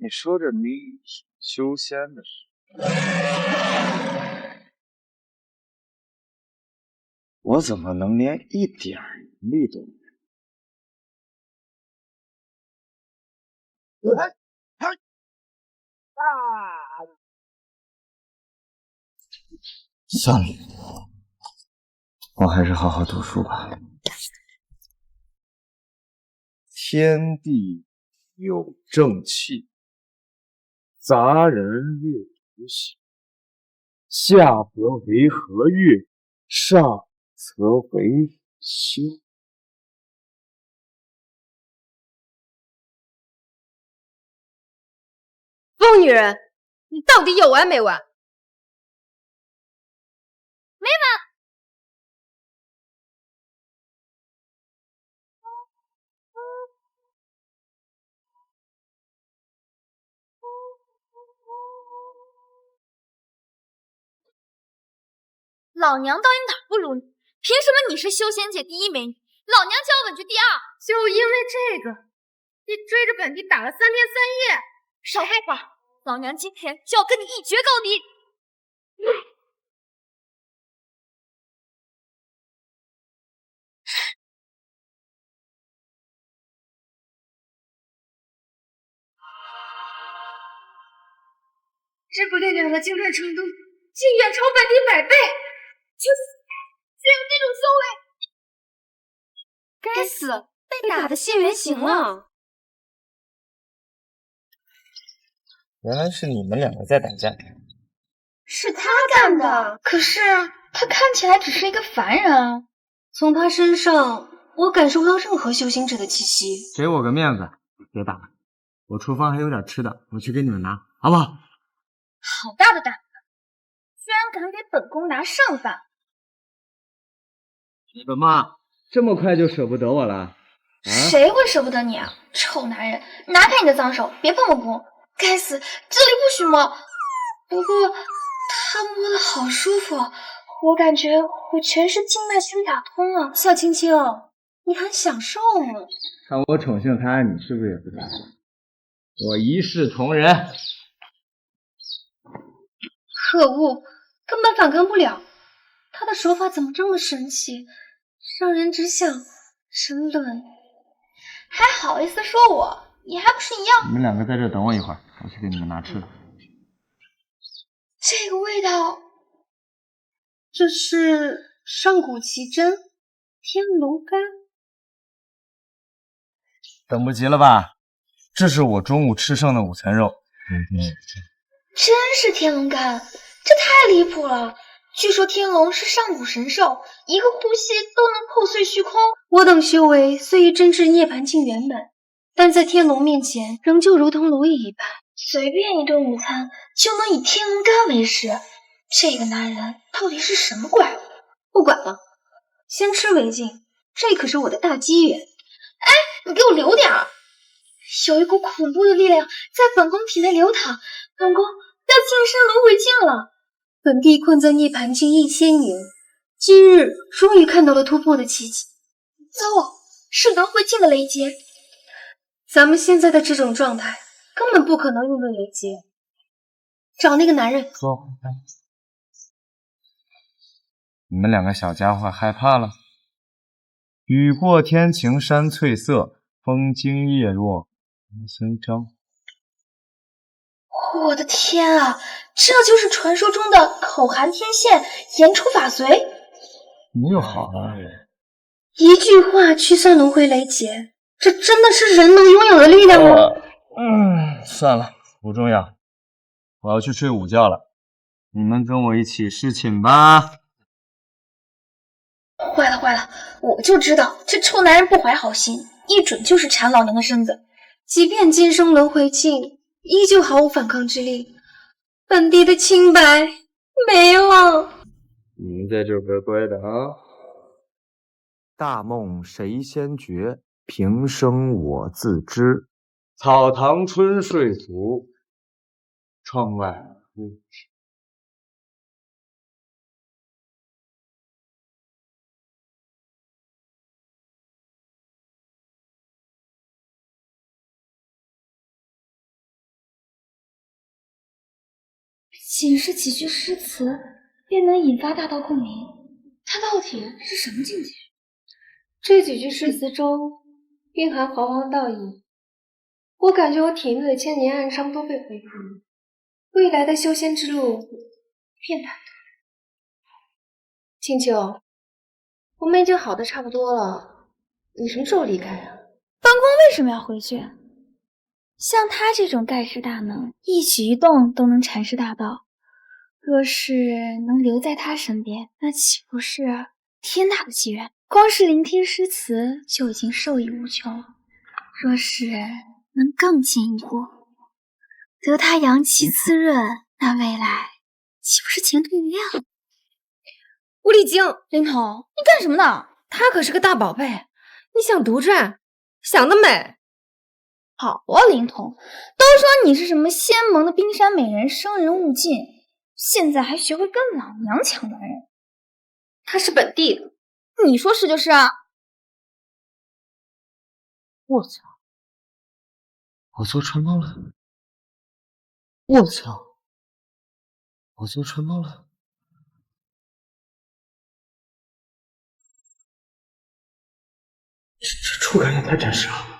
你说这迷修仙的事，我怎么能连一点疑虑都没有？算了，我还是好好读书吧。天地有正气，杂人列除行。下则为和乐，上则为修。疯女人，你到底有完没完？没完！老娘到底哪不如你？凭什么你是修仙界第一美女，老娘就要稳居第二？就因为这个，你追着本帝打了3天3夜。少废话，老娘今天就要跟你一决高低！这不力量的精湛程度，竟远超本帝100倍！就是居有这种修为！该死，被打的现原形了！原来是你们两个在打架。是他干的，可是他看起来只是一个凡人，从他身上我感受不到任何修行者的气息。给我个面子，别打了，我厨房还有点吃的，我去给你们拿，好不好？好大的胆子，居然敢给本宫拿剩饭！本妈这么快就舍不得我了？谁会舍不得你啊，臭男人！拿开你的脏手，别碰我宫！该死，这里不许摸！不过他摸的好舒服，我感觉我全身经脉全打通了。小青青，你很享受吗？看我宠幸他，你是不是也不在乎？我一视同仁。可恶，根本反抗不了。他的手法怎么这么神奇，让人只想沉沦。还好意思说我，你还不是一样？你们两个在这等我一会儿，我去给你们拿吃的。这个味道，这是上古奇珍天龙干。等不及了吧？这是我中午吃剩的午餐肉。真是天龙干，这太离谱了！据说天龙是上古神兽，一个呼吸都能破碎虚空。我等修为虽已真至涅槃境圆满，但在天龙面前，仍旧如同蝼蚁一般。随便一顿午餐就能以天龙干为食，这个男人到底是什么怪物？不管了，先吃为敬，这可是我的大机缘。哎，你给我留点儿！有一股恐怖的力量在本宫体内流淌，本宫要晋升轮回境了。本帝困在涅槃境1000年，今日终于看到了突破的奇迹。糟，是轮回境的雷劫。咱们现在的这种状态，根本不可能用对雷劫。找那个男人。说，你们两个小家伙害怕了？雨过天晴山翠色，风惊叶落人声张。我的天啊，这就是传说中的口含天线，言出法随。你又好了。一句话驱散轮回雷劫，这真的是人能拥有的力量吗？算了，不重要。我要去睡午觉了，你们跟我一起侍寝吧。坏了坏了，我就知道这臭男人不怀好心，一准就是缠老娘的身子。即便今生轮回境，依旧毫无反抗之力。本帝的清白没了。你们在这儿乖乖的啊！大梦谁先觉？平生我自知。草堂春睡足，窗外无知。仅是几句诗词，便能引发大道共鸣，他到底是什么境界？这几句诗词中蕴含煌煌道义，我感觉我体内的千年暗伤都被恢复了，未来的修仙之路便坦途。青秋，我们已经好的差不多了，你什么时候离开啊？本宫为什么要回去？像他这种盖世大能，一举一动都能阐释大道，若是能留在他身边，那岂不是天大的机缘？光是聆听诗词就已经受益无穷，若是能更进一步，得他阳气滋润，那未来岂不是前途无量？吴丽晶，林童，你干什么呢？他可是个大宝贝，你想独占，想得美！好啊，林童，都说你是什么仙盟的冰山美人，生人勿近，现在还学会跟老娘抢男人？他是本地的，你说是就是啊！我操！我做春梦了！我操！我做春梦了！这触感也太真实了！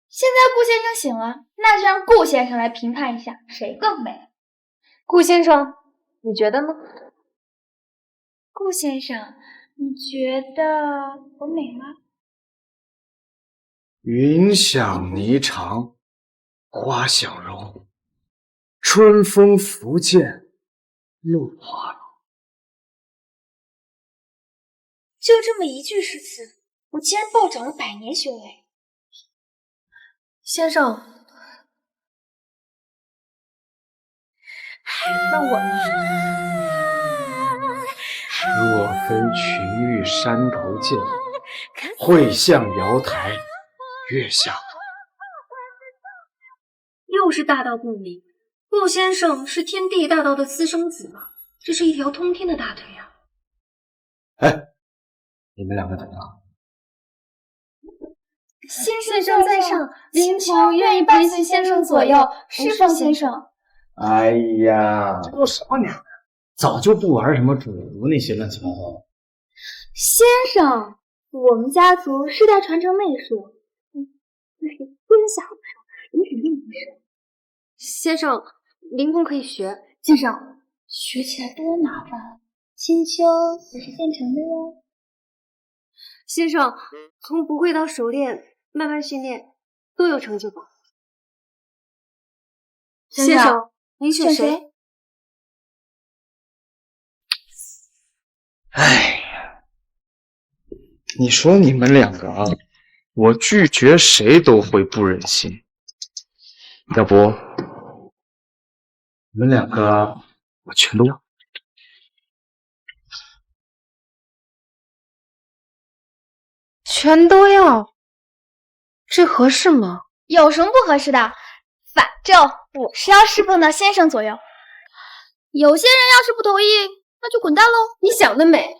现在顾先生醒了，那就让顾先生来评判一下谁更美。顾先生，你觉得呢？顾先生，你觉得我美吗？云想霓裳，花想容，春风拂槛，露华浓。就这么一句诗词，我竟然暴涨了100年修为。先生，那我若非群玉山头见，会向瑶台月下头。又是大道共鸣。顾先生是天地大道的私生子吗？这是一条通天的大腿啊！哎，你们两个怎么了？先生在上，林童愿意伴随先生左右，侍奉先生。哎呀，这都什么娘的，早就不玩什么主仆那些乱七八糟的。先生，我们家族世代传承媚术，那是尊下无上，你肯定不是。先生，林童可以学。先生，学起来多麻烦，青丘也是现成的哟。先生，从不会到熟练，慢慢训练，都有成就感。先生，您选谁？哎呀，你说你们两个啊，我拒绝谁都会不忍心。要不，你们两个我全都要。全都要，这合适吗？有什么不合适的？反正我是要侍奉到先生左右。有些人要是不同意，那就滚蛋喽！你想得美！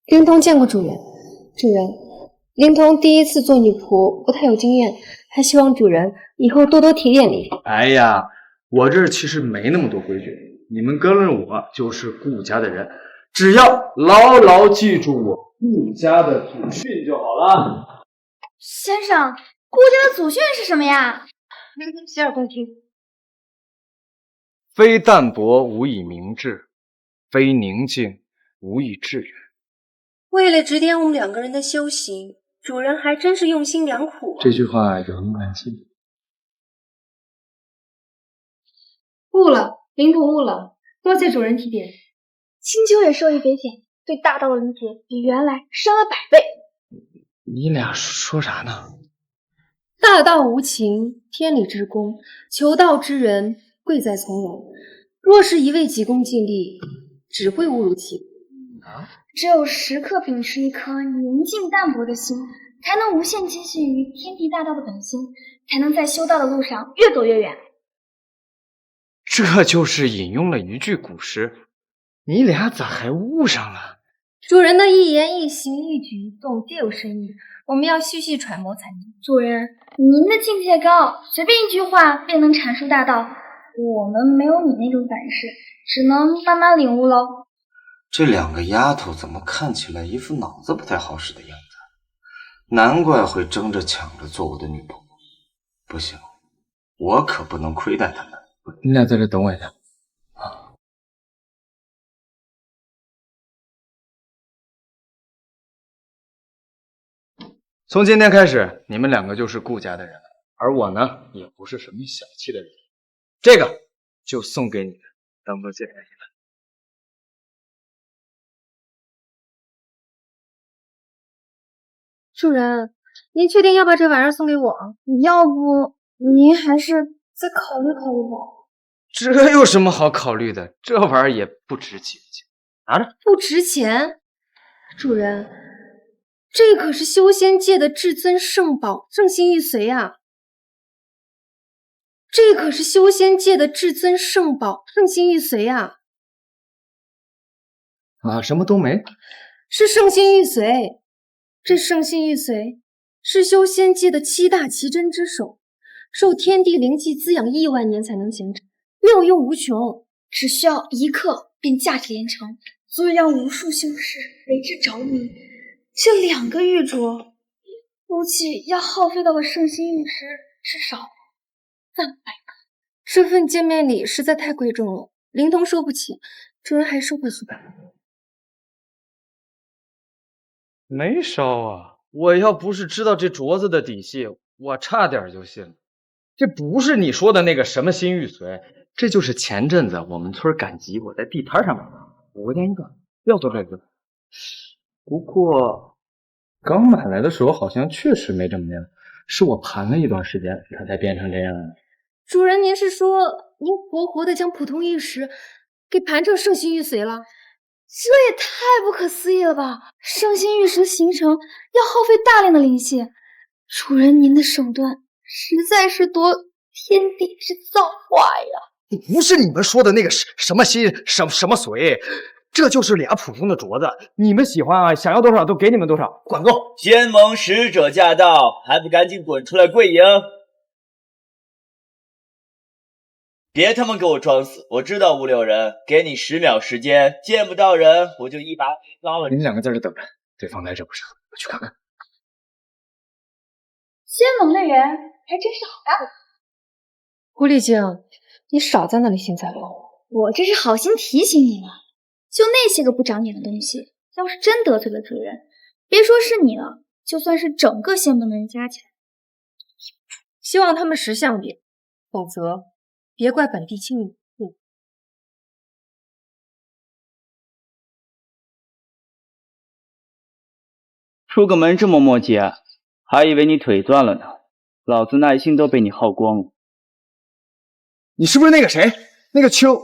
林童见过主人，主人，林童第一次做女仆，不太有经验，还希望主人以后多多提点你。哎呀，我这儿其实没那么多规矩，你们跟了我就是顾家的人，只要牢牢记住我顾家的祖训就好了。先生，顾家的祖训是什么呀？洗耳恭听。非淡泊无以明志，非宁静无以致远。为了指点我们两个人的修行，主人还真是用心良苦啊。这句话有人感激。悟了，林童悟了，多谢主人提点。青丘也受益匪浅，对大道的理解比原来深了100倍。你俩说啥呢？大道无情，天理之公，求道之人贵在从容。若是一味急功近利，只会误入歧途。只有时刻秉持一颗宁静淡泊的心，才能无限接近于天地大道的本心，才能在修道的路上越走越远。这就是引用了一句古诗，你俩咋还悟上了？主人的一言一行一举一动皆有深意，我们要细细揣摩才能。主人，您的境界高，随便一句话便能阐述大道。我们没有你那种本事，只能慢慢领悟喽。这两个丫头怎么看起来一副脑子不太好使的样子？难怪会争着抢着做我的女仆。不行，我可不能亏待他们。你俩在这等我一下。从今天开始，你们两个就是顾家的人了，而我呢，也不是什么小气的人。这个就送给你们，当做谢礼了。主人，您确定要把这玩意儿送给我？要不您还是再考虑考虑吧。这有什么好考虑的？这玩意儿也不值几个钱，拿着。不值钱？主人，这可是修仙界的至尊圣宝，圣心玉髓啊！这可是修仙界的至尊圣宝，圣心玉髓啊！啊，什么都没？是圣心玉髓。这圣心玉髓是修仙界的7大奇珍之首，受天地灵气滋养亿万年才能形成，妙用无穷，只需要1刻便价值连城，足以让无数修士为之着迷。这2个玉镯，估计要耗费到的圣心玉石至少300个。这份见面礼实在太贵重了，灵童收不起，主人还收回去吧。没烧啊！我要不是知道这镯子的底细，我差点就信了。这不是你说的那个什么新玉髓，这就是前阵子我们村赶集，我在地摊上买的，5块钱一个，要多少个。不过刚买来的时候好像确实没这么亮，是我盘了一段时间，它才变成这样的。主人，您是说您活活的将普通玉石给盘成圣心玉髓了？这也太不可思议了吧！圣心玉石的形成要耗费大量的灵气，主人您的手段实在是夺天地之造化呀！不是你们说的那个什么心什么髓，这就是俩普通的镯子。你们喜欢啊，想要多少都给你们多少，管够。仙盟使者驾到，还不赶紧滚出来跪迎！别他妈给我装死！我知道5、6人，给你10秒时间，见不到人我就一把抓了你。你们两个在这等着，对方来者不善，我去看看。仙盟的人还真是好干。狐狸精，你少在那里幸灾乐祸。我这是好心提醒你了，就那些个不长眼的东西，要是真得罪了主人，别说是你了，就算是整个仙盟的人加起来，希望他们识相点，否则别怪本地青女。出个门这么磨叽啊，还以为你腿断了呢，老子耐心都被你耗光了。你是不是那个谁？那个秋？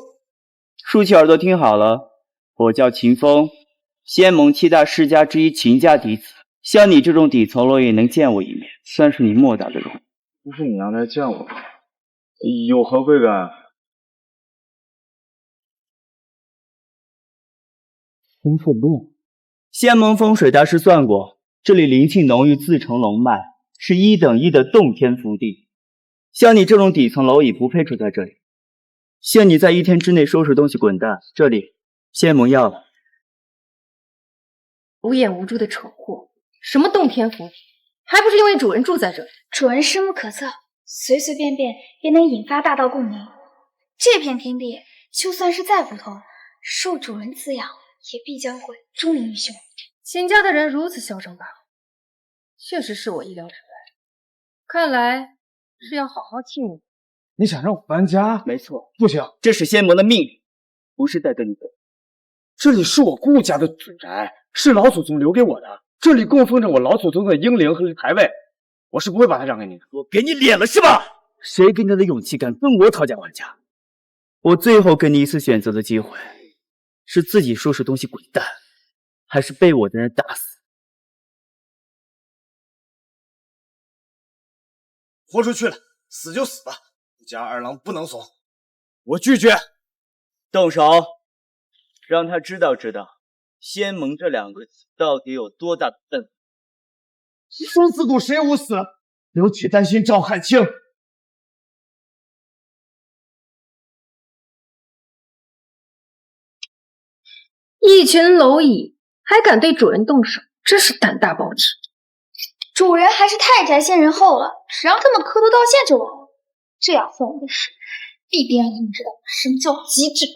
竖起耳朵听好了，我叫秦风，仙盟7大世家之一秦家嫡子。像你这种底层蝼蚁能见我一面，算是你莫大的荣。不是你让来见我，有何贵干？风水路，仙盟风水大师算过，这里灵气浓郁，自成龙脉，是1等1的洞天福地。像你这种底层蝼蚁不配住在这里，限你在1天之内收拾东西滚蛋。这里仙盟要了。无眼无珠的蠢货，什么洞天福地，还不是因为主人住在这里？主人深不可测，随随便便便能引发大道共鸣。这片天地就算是再普通，受主人滋养，也必将会终临于胸。秦家的人如此嚣张跋扈，确实是我意料之外。看来是要好好庆祝。你想让我搬家？没错，不行，这是仙盟的命令，不是带着你的。这里是我顾家的祖宅，是老祖宗留给我的，这里供奉着我老祖宗的英灵和牌位，我是不会把它让给你的。我给你脸了是吧？谁给你的勇气敢跟我讨价还价？我最后给你一次选择的机会，是自己收拾东西滚蛋，还是被我的人打死？豁出去了，死就死吧，顾家2郎不能怂，我拒绝。动手，让他知道知道，仙盟这两个字到底有多大的分量？生死谷谁无死？留取丹心照汗青。一群蝼蚁还敢对主人动手，真是胆大包天。主人还是太宅仙人后了，只让他们磕头道谢就完了。这样凤舞的事，必定让他们知道什么叫极致。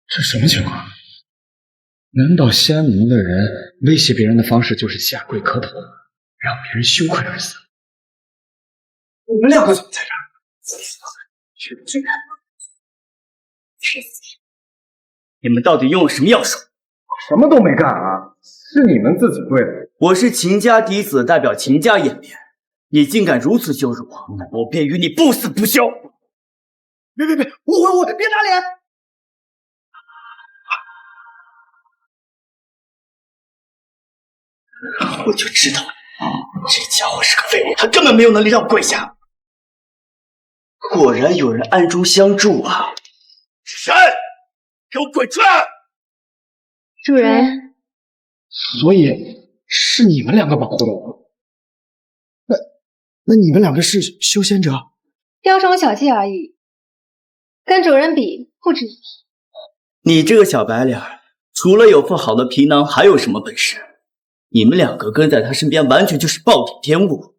这什么情况？难道仙盟的人威胁别人的方式就是下跪磕头，让别人羞愧而死？你们两个怎么在这儿？你们到底用了什么药手？什么都没干啊，是你们自己跪的。我是秦家嫡子，代表秦家颜面，你竟敢如此羞辱我，我便与你不死不休！别，我别打脸！我就知道，这家伙是个废物，他根本没有能力让我跪下。果然有人暗中相助啊！是谁？给我滚出来！主人，所以是你们两个保护的我。那你们两个是修仙者？雕虫小技而已，跟主人比不值一提。你这个小白脸，除了有副好的皮囊，还有什么本事？你们两个跟在他身边，完全就是暴殄天物。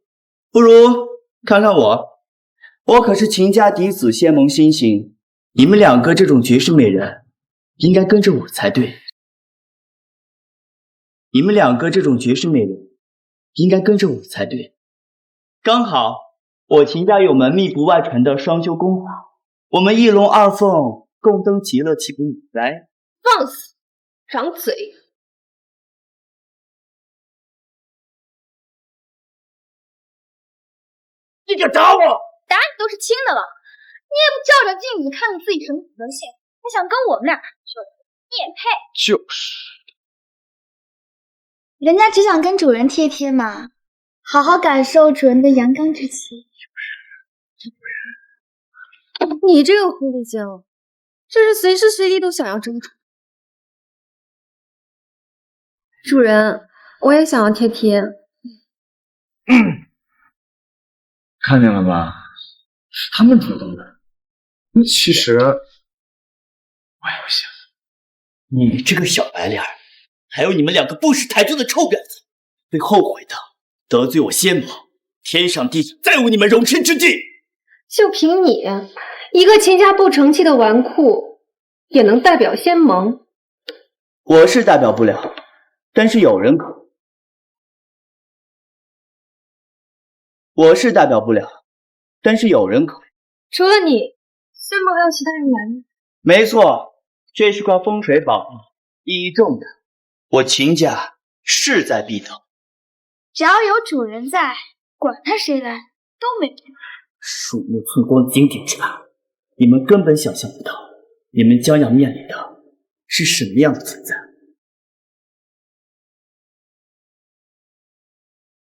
不如看看我可是秦家嫡子，仙盟新星。你们两个这种绝世美人，应该跟着我才对。你们两个这种绝世美人，应该跟着我才对。刚好我秦家有门秘不外传的双修功法，我们一龙二凤，共登极乐，岂不美哉？放肆，长嘴！你敢打我？打你都是轻的了，你也不照照镜子看看自己什么德行，还想跟我们俩你也配？就是，人家只想跟主人贴贴嘛，好好感受主人的阳刚之气。你这个狐狸精，这是随时随地都想要争宠。主人，我也想要贴贴。看见了吧？是他们主动的。其实我也不行。你这个小白脸，还有你们两个不识抬举的臭婊子，会后悔的。得罪我仙盟，天上地下再无你们容身之地。就凭你一个秦家不成器的纨绔，也能代表仙盟？我是代表不了，但是有人可。我是代表不了，但是有人可。除了你，仙盟还有其他人来吗？没错，这是块风水宝地，意义重大。我秦家势在必得。只要有主人在，管他谁来都没用。鼠目寸光的经典之谈，你们根本想象不到，你们将要面临的是什么样的存在。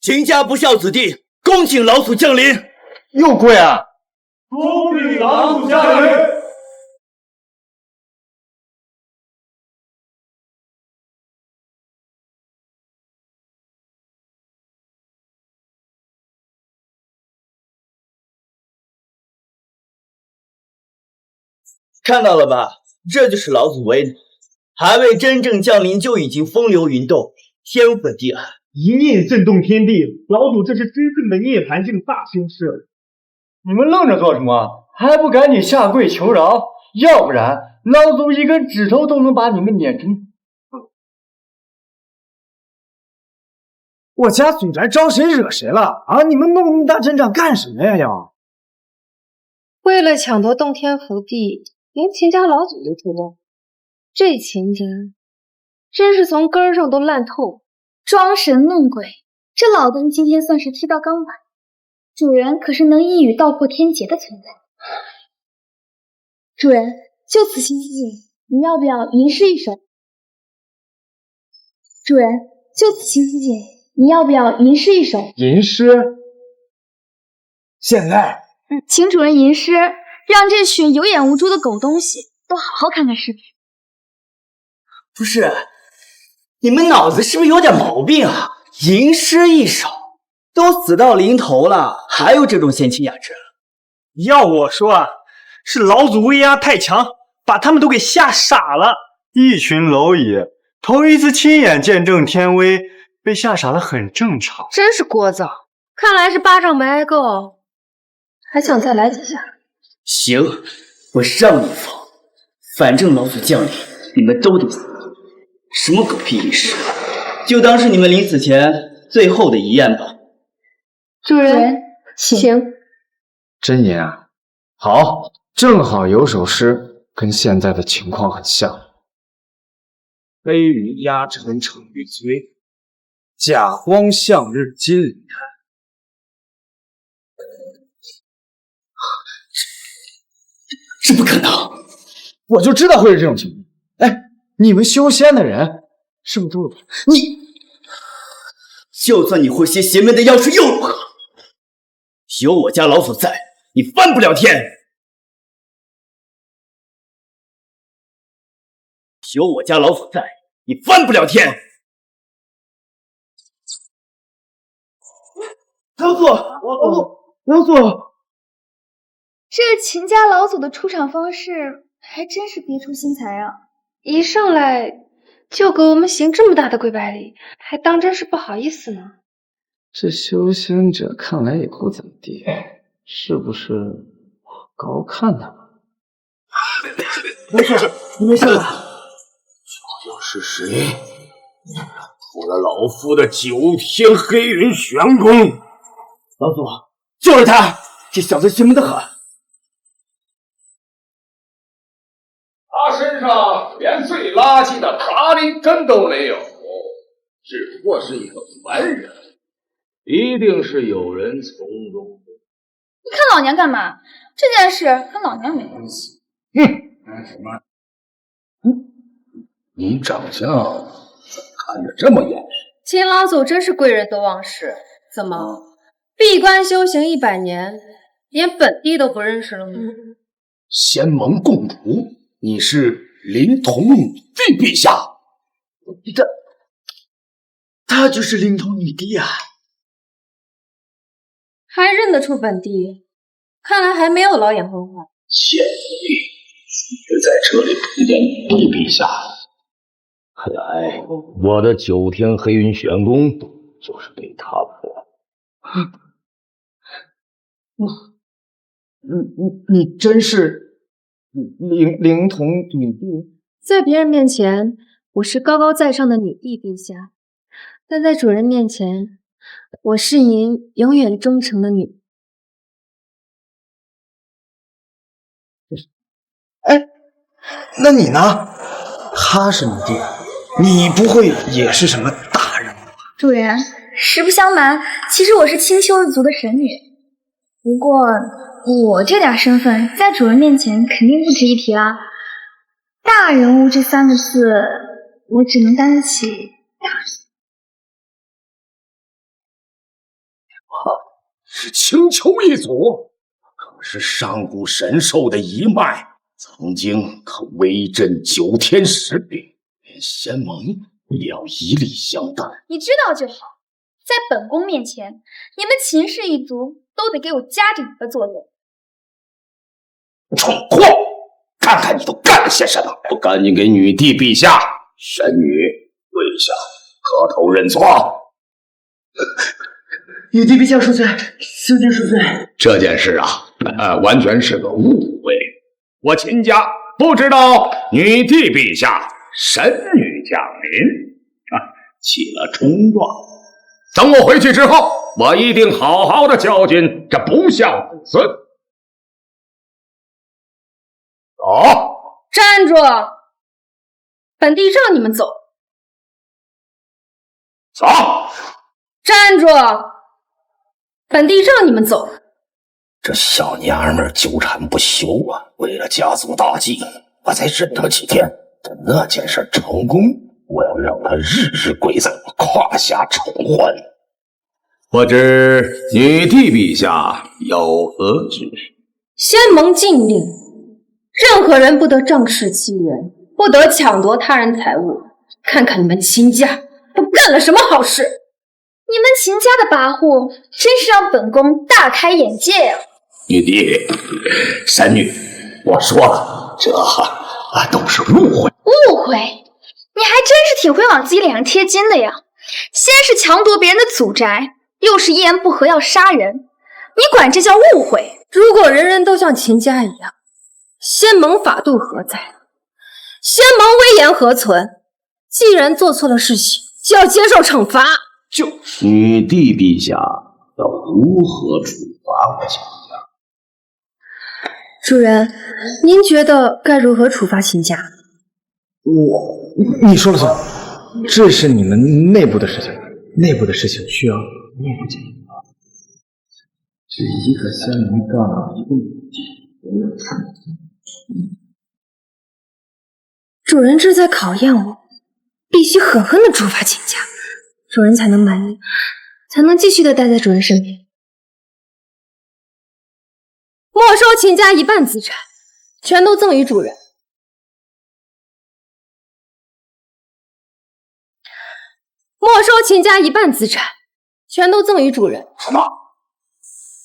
秦家不孝子弟，恭请老祖降临。又跪啊！恭禀老祖降临。看到了吧，这就是老祖威能，还未真正降临就已经风流云动，天粉地暗，一念震动天地，老祖这是真正的涅槃境大仙师。你们愣着做什么？还不赶紧下跪求饶？要不然老祖一根指头都能把你们碾成……我家祖宅招谁惹谁了啊？你们弄那么大阵仗干什么呀？要为了抢夺洞天福地，连秦家老祖都出动，这秦家真是从根儿上都烂透。装神弄鬼，这老登今天算是踢到钢板。主人可是能一语道破天劫的存在。主人，就此新世界，你要不要吟诗一首？主人，就此新世界，你要不要吟诗一首？吟诗？现在请主人吟诗，让这群有眼无珠的狗东西都好好看看视频。不是，你们脑子是不是有点毛病啊？吟诗一首，都死到临头了，还有这种闲情雅致？要我说啊，是老祖威压太强，把他们都给吓傻了。一群蝼蚁头一次亲眼见证天威，被吓傻了很正常。真是聒噪，看来是巴掌没挨够，还想再来几下。行，我让你疯，反正老祖降临，你们都得死。什么狗屁仪式，就当是你们临死前最后的遗愿吧。主人，请。真言啊，好，正好有首诗跟现在的情况很像。飞云压尘逞欲摧，甲荒向日金鳞寒。这不可能！我就知道会是这种情况。哎，你们修仙的人是不是都有？你，就算你会些邪门的药术又如何？有我家老祖在，你翻不了天。有我家老祖在，你翻不了天。老祖，老祖，这秦家老祖的出场方式还真是别出心裁啊！一上来就给我们行这么大的跪拜礼，还当真是不好意思呢。这修仙者看来也不怎么地，是不是我高看他们？没事，你没事吧？究竟是谁破了老夫的9天黑云玄功？老祖，就是他！这小子邪门的很。他身上连最垃圾的卡林根都没有，只不过是一个凡人，一定是有人从中。你看老娘干嘛？这件事跟老娘没关系。干什么？你长相看着这么眼熟。秦老祖真是贵人多忘事，怎么闭关修行100年，连本地都不认识了吗？仙盟共主，你是灵童女帝陛下。他就是灵童女帝啊！还认得出本地，看来还没有老眼昏花。谢你，也在这里碰见女帝陛下。看来我的9天黑云玄功就是被他破。你真是灵童女帝？在别人面前，我是高高在上的女帝陛下，但在主人面前，我是您永远忠诚的女。哎，那你呢？他是女帝，你不会也是什么大人物吧？主人，实不相瞒，其实我是清修一族的神女。不过我这点身份，在主人面前肯定不值一提啦。大人物这3个字，我只能担得起大人。是青丘一族，可是上古神兽的一脉，曾经可威震9天10岭，连仙盟也要以礼相待。你知道就好，在本宫面前，你们秦氏一族都得给我夹着尾巴做人。蠢货！看看你都干了些什么！我赶紧给女帝陛下、神女跪下，磕头认错。女帝陛下恕罪，小姐恕罪。这件事啊，完全是个误会。我秦家不知道女帝陛下、神女降临起了冲撞。等我回去之后，我一定好好的教训这不孝子孙。走！站住！本帝让你们走。走！站住！本帝让你们走。这小娘们纠缠不休啊！为了家族大计，我再忍他几天。等那件事成功，我要让他日日跪在我胯下偿还。不知女帝陛下有何指示？仙盟禁令，任何人不得仗势欺人，不得抢夺他人财物。看看你们秦家都干了什么好事！你们秦家的跋扈，真是让本宫大开眼界呀！女帝，神女，我说了，这都是误会。误会？你还真是挺会往自己脸上贴金的呀！先是强夺别人的祖宅，又是一言不合要杀人，你管这叫误会？如果人人都像秦家一样，仙盟法度何在？仙盟威严何存？既然做错了事情，就要接受惩罚。就是女帝陛下要如何处罚我秦家？主人，您觉得该如何处罚秦家？你说了算，这是你们内部的事情，内部的事情需要内部解决。这一个仙盟干了一个女帝，主人这在考验我，必须狠狠的处罚秦家，主人才能满意，才能继续的待在主人身边。没收秦家一半资产，全都赠与主人。没收秦家一半资产，全都赠与主人。什么？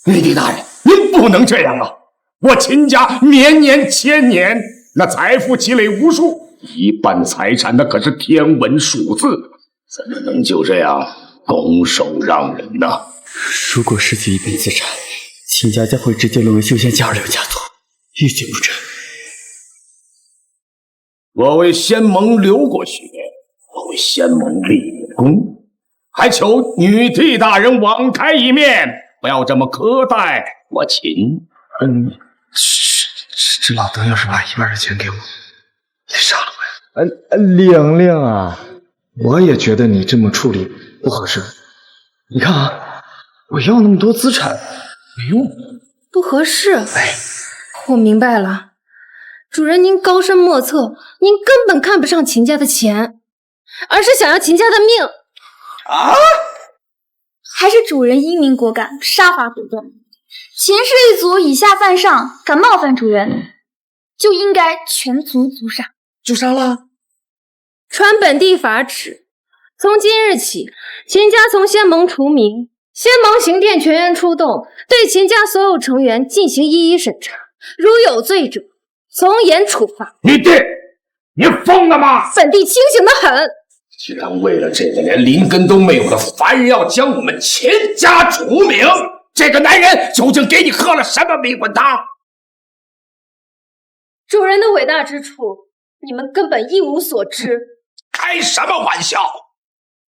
女帝大人，您不能这样啊！我秦家绵延千年，那财富积累无数，一半财产那可是天文数字，怎么能就这样拱手让人呢？如果失去一半资产，秦家将会直接沦为修仙界二流家族，欲擒故纵。我为仙盟流过血，我为仙盟立功，还求女帝大人网开一面，不要这么苛待我秦。这老邓要是把一半的钱给我，你杀了我呀！玲玲啊，我也觉得你这么处理不合适。你看啊，我要那么多资产没用，不合适。我明白了，主人您高深莫测，您根本看不上秦家的钱，而是想要秦家的命啊！还是主人英明果敢，杀伐果断。秦氏一族以下犯上，敢冒犯主人，就应该全族诛杀。就杀了。传本地法旨，从今日起，秦家从仙盟除名，仙盟行殿全员出动，对秦家所有成员进行一一审查，如有罪者，从严处罚。女帝，你疯了吗？本地清醒得很。居然为了这个连灵根都没有的凡人，要将我们秦家除名！这个男人究竟给你喝了什么迷魂汤？主人的伟大之处，你们根本一无所知。开什么玩笑！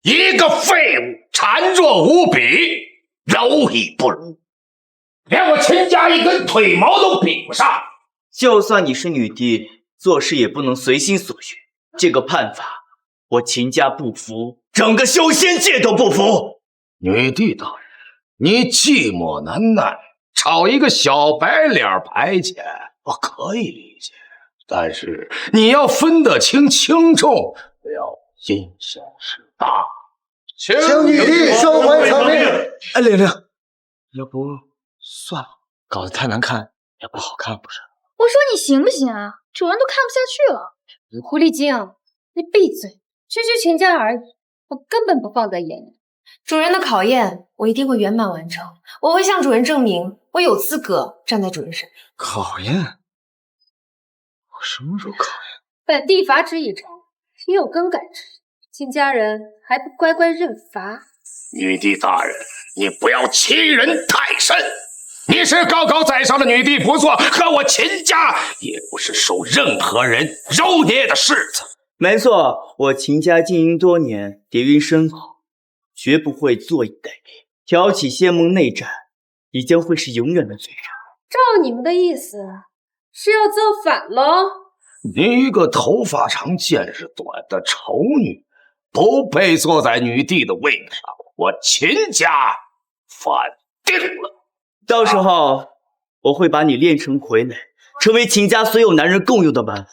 一个废物，孱弱无比，蝼蚁不如，连我秦家一根腿毛都比不上。就算你是女帝，做事也不能随心所欲。这个判罚，我秦家不服，整个修仙界都不服。女帝大人，你寂寞难耐，找一个小白脸排遣，我可以理解。但是你要分得清轻重，不要因小失大。请女帝收回成命。玲玲，要不算了，搞得太难看也不好看，不是？我说你行不行啊？主人都看不下去了。狐狸精，你闭嘴！区区秦家而已，我根本不放在眼里。主人的考验，我一定会圆满完成。我会向主人证明，我有资格站在主人身边。考验？我什么时候考验？本地法旨已成，岂有更改之理？秦家人还不乖乖认罚？女帝大人，你不要欺人太甚！你是高高在上的女帝不错，可我秦家也不是受任何人揉捏的柿子。没错，我秦家经营多年，底蕴深厚，绝不会坐以待毙。挑起仙盟内战，你将会是永远的罪人。照你们的意思，是要造反喽？你一个头发长见识短的丑女，不配坐在女帝的位子上，我秦家反定了。到时候我会把你练成傀儡，成为秦家所有男人共用的玩物。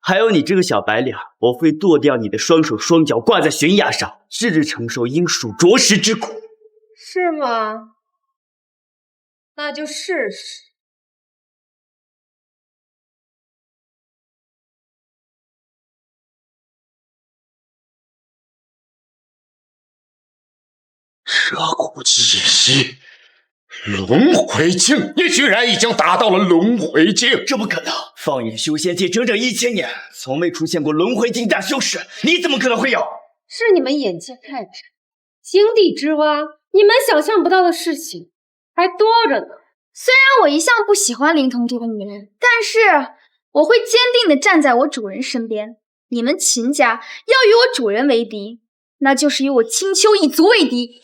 还有你这个小白脸，我会剁掉你的双手双脚，挂在悬崖上，日日承受英属啄食之苦。是吗？那就试试。蛇骨气息，轮回境，你居然已经达到了轮回境！这不可能！放眼修仙界整整1000年，从未出现过轮回境大修士，你怎么可能会有？是你们眼界太窄，井底之蛙，你们想象不到的事情还多着呢。虽然我一向不喜欢灵童这个女人，但是我会坚定地站在我主人身边。你们秦家要与我主人为敌，那就是与我青丘一族为敌。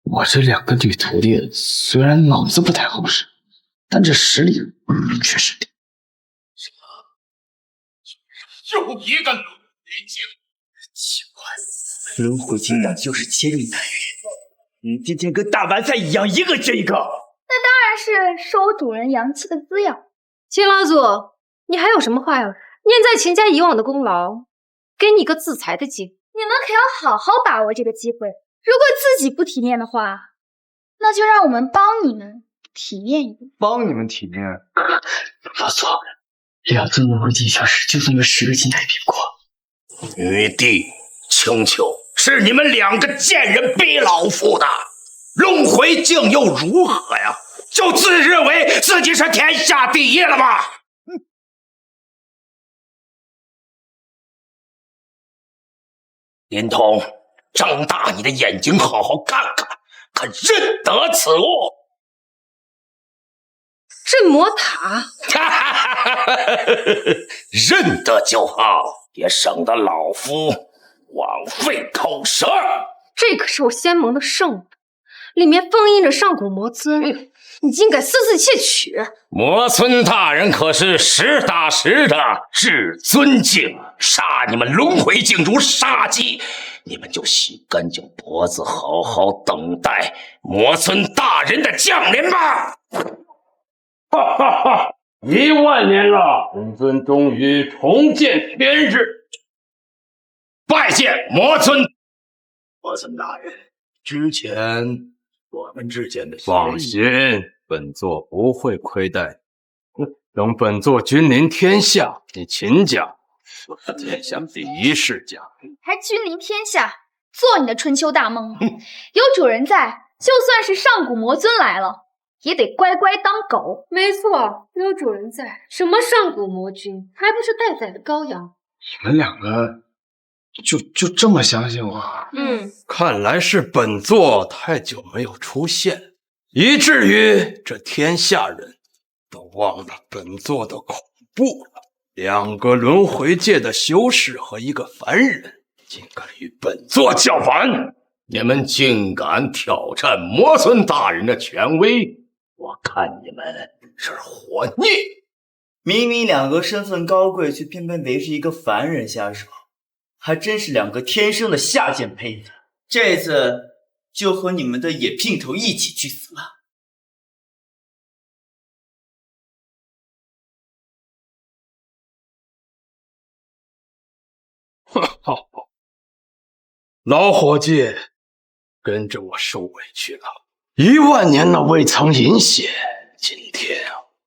我这2个女徒弟虽然脑子不太好使，但这实力确实点。又一个轮回境，奇怪，轮回境哪就是千人难遇？你今天跟大白菜一样，一个接一个。那当然是我主人阳气的滋养。秦老祖，你还有什么话要说？念在秦家以往的功劳，给你个自裁的机会。你们可要好好把握这个机会。如果自己不体面的话，那就让我们帮你们体面一点。帮你们体面？老祖，2尊轮回境消失，就算有10个金牌比不过。女帝青丘，是你们2个贱人逼老夫的，轮回境又如何呀？就自认为自己是天下第一了吗？林童，睁大你的眼睛，好好看看，可认得此物？镇魔塔，认得就好，也省得老夫枉费口舌。这可是我仙盟的圣物，里面封印着上古魔尊，你竟敢私自窃取！魔尊大人可是实打实的至尊境，杀你们轮回境如杀鸡，你们就洗干净脖子，好好等待魔尊大人的降临吧！哈哈哈！1万年了，本尊终于重见天日，拜见魔尊！魔尊大人，之前我们之间的放心，本座不会亏待你。等本座君临天下，你秦家就是天下第一世家。还君临天下，做你的春秋大梦。有主人在，就算是上古魔尊来了，也得乖乖当狗。没错，有主人在，什么上古魔君，还不是待宰的羔羊？你们2个就这么相信我？看来是本座太久没有出现，以至于这天下人都忘了本座的恐怖了。2个轮回界的修士和1个凡人，竟敢与本座叫板！你们竟敢挑战魔尊大人的权威，我看你们是活腻！明明2个身份高贵，却偏偏围着一个凡人下手，还真是2个天生的下贱胚子。这次就和你们的野姘头一起去死了。好，老伙计，跟着我受委屈了。1万年了未曾饮血，今天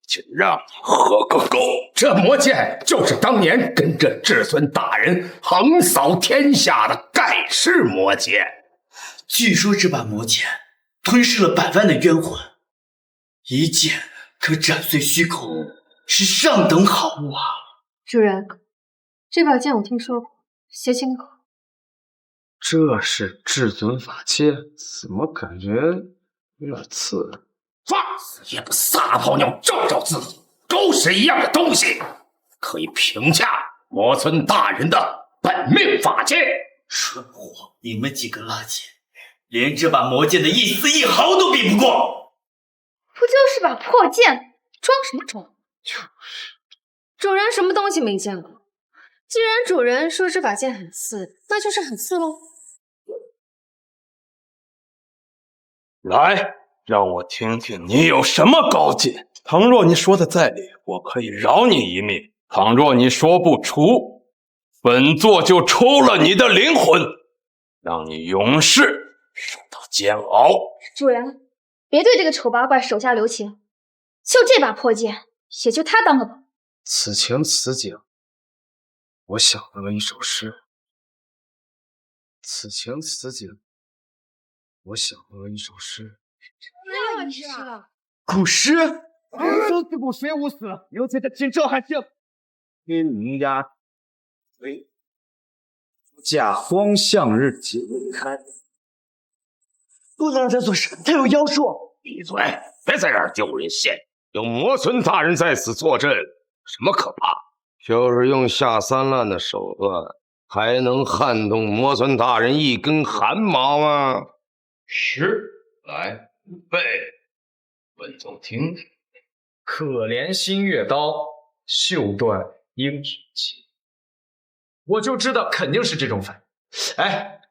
就让你喝个够！这魔剑就是当年跟着至尊大人横扫天下的盖世魔剑。据说这把魔剑吞噬了100万的冤魂，一剑可斩碎虚空，是上等好物啊！主人，这把剑我听说过，携清口。这是至尊法器，怎么感觉有点刺耳？放肆也不撒泡尿照照自己，狗屎一样的东西，可以评价魔尊大人的本命法剑？蠢货，你们几个垃圾，连这把魔剑的一丝一毫都比不过。不就是把破剑，装什么装？主人什么东西没见过？既然主人说这把剑很刺，那就是很刺喽。来，让我听听你有什么高见。倘若你说的在理，我可以饶你一命；倘若你说不出，本座就抽了你的灵魂。让你永世受到煎熬。主人，别对这个丑八怪手下留情，就这把破剑，也就他当个宝。此情此景，我想到了一首诗。此情此景，我想到了一首诗。哪有一诗啊？古诗。生死古谁无死？有罪的请召汉姓。天涯飞，甲荒向日解开。不能让他做事，他有妖术。闭嘴！别在这儿丢人现眼。有魔尊大人在此坐镇，什么可怕？就是用下三滥的手段，还能撼动魔尊大人一根汗毛吗？时来备，本总听听。可怜新月刀，绣断鹰指情。我就知道肯定是这种反应。哎，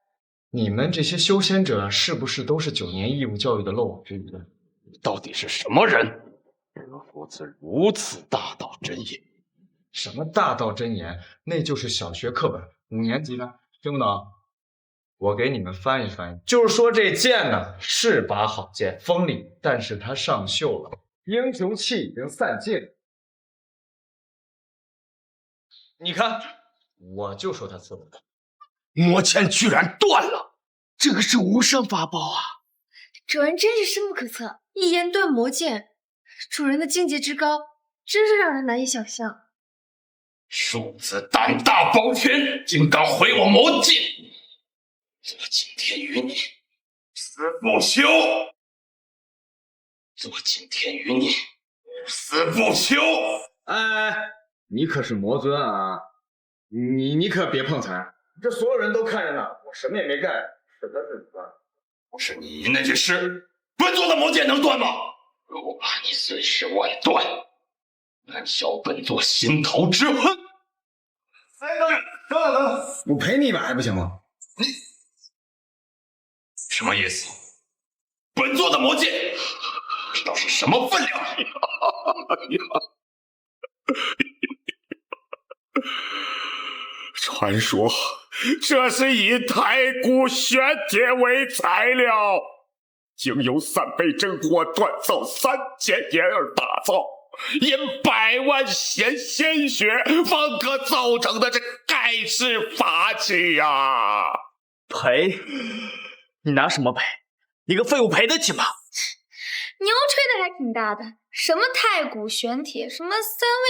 你们这些修仙者是不是都是9年义务教育的漏网之鱼呢？到底是什么人？如此大道真言？什么大道真言？那就是小学课本5年级的，听不懂？我给你们翻译翻译，就是说这剑呢是把好剑，锋利，但是它上锈了，英雄气已经散尽了。你看，我就说他刺不断，魔剑居然断了，这个是无上法宝啊！主人真是深不可测，一言断魔剑，主人的境界之高，真是让人难以想象。庶子胆大包天，竟敢毁我魔剑！做今天与你死不休！做今天与你死不休！哎，你可是魔尊啊，你可别碰瓷，这所有人都看着呢，我什么也没干，什么是断？不是你那句诗，本座的魔剑能断吗？若怕你碎尸万段，难消本座心头之恨。哎，等，我陪你一把还不行吗？什么意思？本座的魔剑不知道是什么分量。传说这是以太古玄铁为材料，经由3倍真火锻造3000年而打造，因100万鲜血方可造成的这盖世法器呀！赔？你拿什么赔？你个废物赔得起吗？牛吹的还挺大的，什么太古玄铁，什么3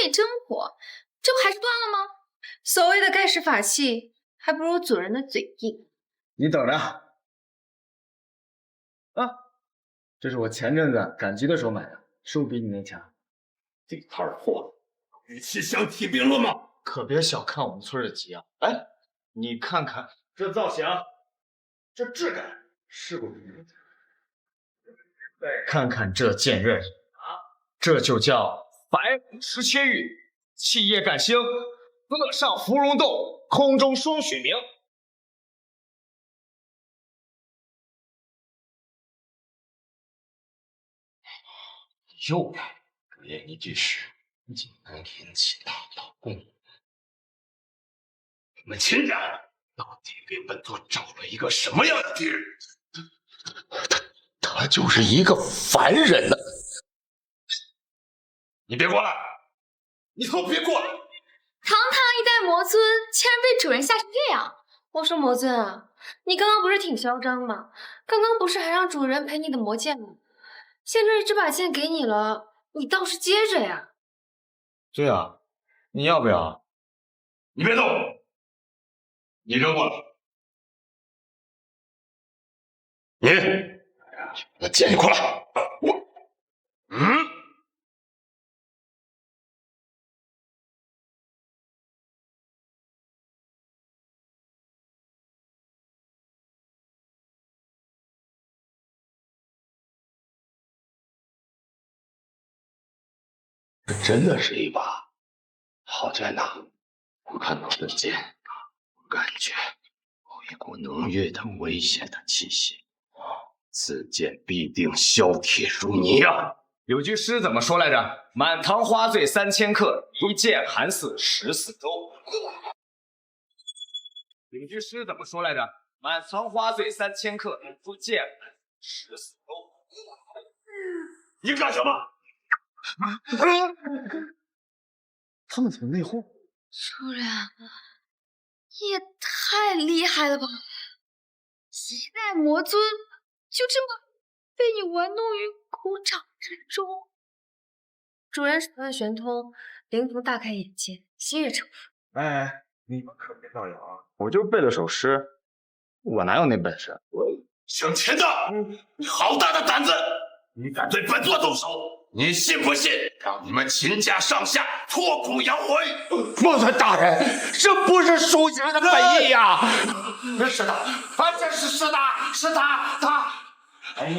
味真火，这不还是断了吗？所谓的盖世法器，还不如主人的嘴硬。你等着啊！这是我前阵子赶集的时候买的，是不是比你那强？地摊货，与其相提并论吗？可别小看我们村的集啊！哎，你看看这造型，这质感，是不是？再看看这剑刃啊，这就叫白虎石切玉，气液感星，乐上芙蓉洞，空中双许明。又来格言一句诗，竟能引起大道共鸣。你们秦家到底给本座找了一个什么样的敌人？他就是一个凡人呢！你别过来！你给我别过来！堂堂一代魔尊，竟然被主人吓成这样！我说魔尊啊，你刚刚不是挺嚣张吗？刚刚不是还让主人赔你的魔剑吗？现在这把剑给你了，你倒是接着呀！对啊，你要不要？你别动！你扔过来！你，把剑过来！这真的是一把好剑呐！我看到这剑，我感觉有一股浓郁的危险的气息。此剑必定削铁如泥啊！有句诗怎么说来着？满堂花醉3000客，一剑寒死14州。有句诗怎么说来着？满仓花醉3000克，不见14勾。你干什么？他们怎么内讧？主人，也太厉害了吧！一代魔尊就这么被你玩弄于股掌之中。主人手段玄通，灵童大开眼界，心悦诚服。哎，你们可别造谣啊！我就背了首诗，我哪有那本事？姓秦的，你好大的胆子！你敢对本座动手？你信不信让你们秦家上下脱骨扬灰？魔尊大人，这不是属下的本意呀！是的，这是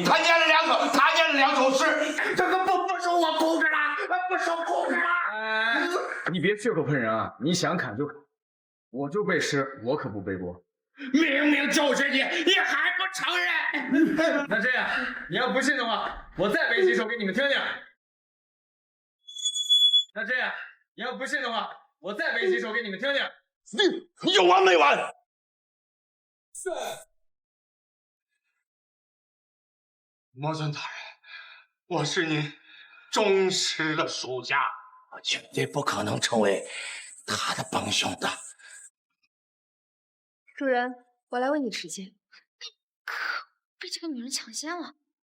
他念了两首诗，这个不受我控制了，不受控制了。哎，你别血口喷人啊！你想砍就砍，我就背诗，我可不背锅。明明就是你还不承认？那这样，你要不信的话，我再背几首给你们听听。那这样，你要不信的话，我再背几首给你们听听。你有完没完？是。魔尊大人，我是您忠实的属下，我绝对不可能成为他的帮凶的。主人，我来为你持剑。可被这个女人抢先了。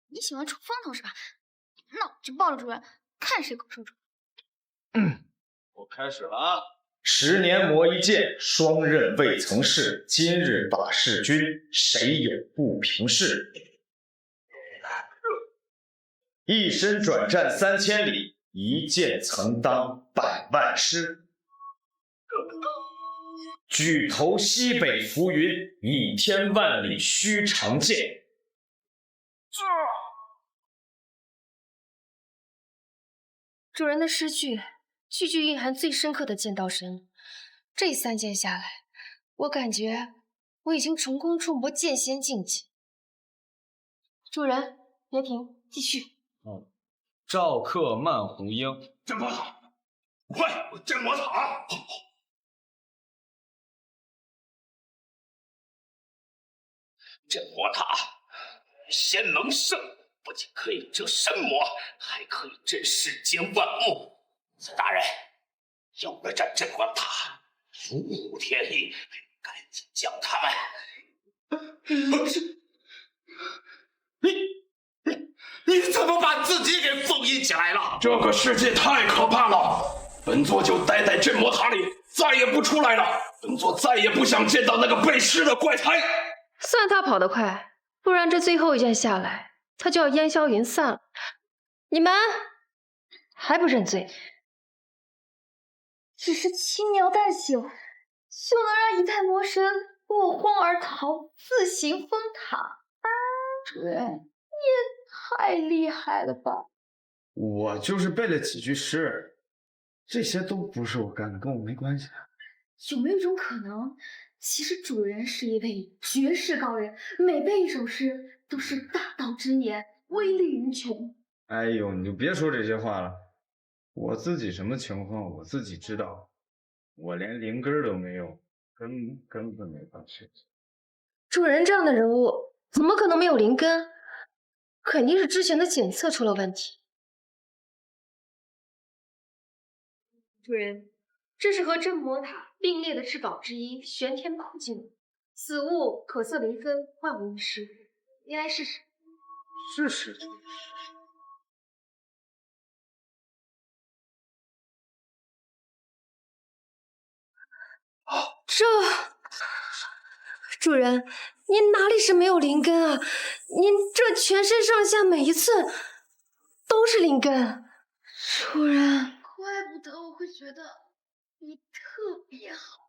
你喜欢出风头是吧？那我就报了主人，看谁口受主。我开始了啊！10年磨一剑，双刃未曾试。今日把弑君，谁有不平事？一身转战3000里，一剑曾当100万师。举头西北浮云，一天万里须长剑。主人的诗句，句句蕴含最深刻的剑道神。这3剑下来，我感觉我已经成功触摸剑仙境界。主人，别停，继续。赵客慢胡鹰，镇魔塔，快，镇魔塔！镇魔塔，仙能圣，不仅可以遮神魔，还可以镇世间万物。此大人，有了这镇魔塔，如虎添翼，赶紧将他们。你怎么把自己给封印起来了？这个世界太可怕了，本座就待在镇魔塔里，再也不出来了。本座再也不想见到那个背尸的怪胎。算他跑得快，不然这最后一剑下来，他就要烟消云散了。你们还不认罪？只是轻描淡写，就能让一代魔神落荒而逃，自行封塔啊！主人，你也太厉害了吧！我就是背了几句诗，这些都不是我干的，跟我没关系。有没有一种可能，其实主人是一位绝世高人，每背一首诗都是大道之言，威力无穷？哎呦，你就别说这些话了，我自己什么情况我自己知道，我连灵根都没有，根本没法学习。主人这样的人物，怎么可能没有灵根？肯定是之前的检测出了问题。主人，这是和镇魔塔并列的至宝之一——玄天宝镜，此物可测灵根，万无一失。你来试试。试试。主人，您哪里是没有灵根啊？您这全身上下每一寸都是灵根。主人，怪不得我会觉得你特别好。